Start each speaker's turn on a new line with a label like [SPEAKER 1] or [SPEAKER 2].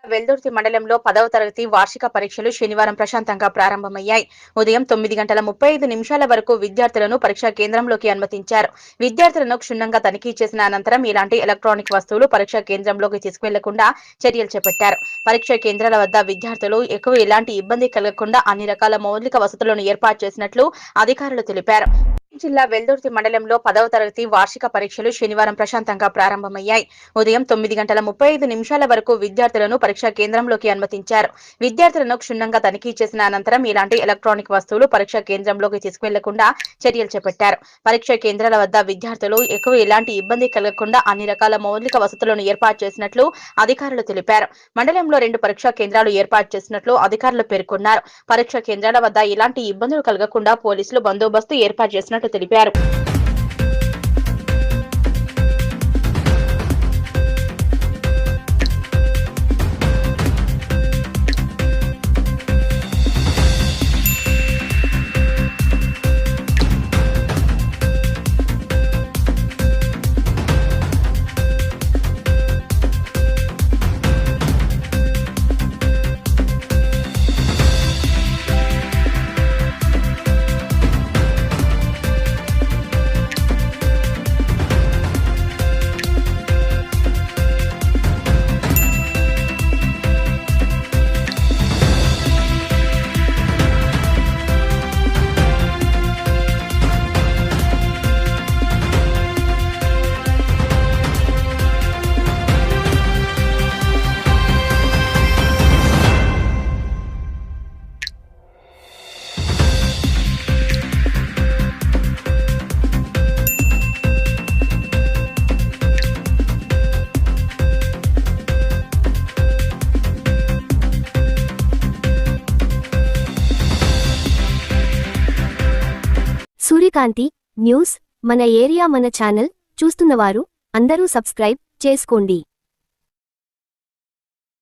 [SPEAKER 1] వెల్దుర్తి మండలంలో 10వ తరగతి వార్షిక పరీక్షలు శనివారం ప్రశాంతంగా ప్రారంభమయ్యాయి. ఉదయం 9:35 వరకు విద్యార్థులను పరీక్షా కేంద్రంలోకి అనుమతించారు. విద్యార్థులను క్షుణ్ణంగా తనిఖీ చేసిన అనంతరం ఇలాంటి ఎలక్ట్రానిక్ వస్తువులు పరీక్షా కేంద్రంలోకి తీసుకువెళ్లకుండా చర్యలు చేపట్టారు. పరీక్షా కేంద్రాల వద్ద విద్యార్థులు ఎలాంటి ఇబ్బంది కలగకుండా అన్ని రకాల మౌలిక వసతులను ఏర్పాటు చేసినట్లు అధికారులు తెలిపారు. జిల్లా వెల్దుర్తి మండలంలో 10వ తరగతి వార్షిక పరీక్షలు శనివారం ప్రశాంతంగా ప్రారంభమయ్యాయి. ఉదయం 9:35 వరకు విద్యార్థులను పరీక్షా కేంద్రంలోకి అనుమతించారు. విద్యార్థులను క్షుణ్ణంగా తనిఖీ చేసిన అనంతరం ఇలాంటి ఎలక్ట్రానిక్ వస్తువులు పరీక్షా కేంద్రంలోకి తీసుకువెళ్లకుండా చర్యలు చేపట్టారు. పరీక్షా కేంద్రాల వద్ద విద్యార్థులు ఎలాంటి ఇబ్బంది కలగకుండా అన్ని రకాల మౌలిక వసతులను ఏర్పాటు చేసినట్లు అధికారులు తెలిపారు. మండలంలో 2 పరీక్షా కేంద్రాలు ఏర్పాటు చేసినట్లు అధికారులు పేర్కొన్నారు. పరీక్షా కేంద్రాల వద్ద ఎలాంటి ఇబ్బందులు కలగకుండా పోలీసులు బందోబస్తు ఏర్పాటు చేసినట్లు తెలిపారు.
[SPEAKER 2] సూర్యకాంతి న్యూస్ మన ఏరియా మన ఛానల్ చూస్తున్నవారు అందరూ సబ్స్క్రైబ్ చేసుకోండి.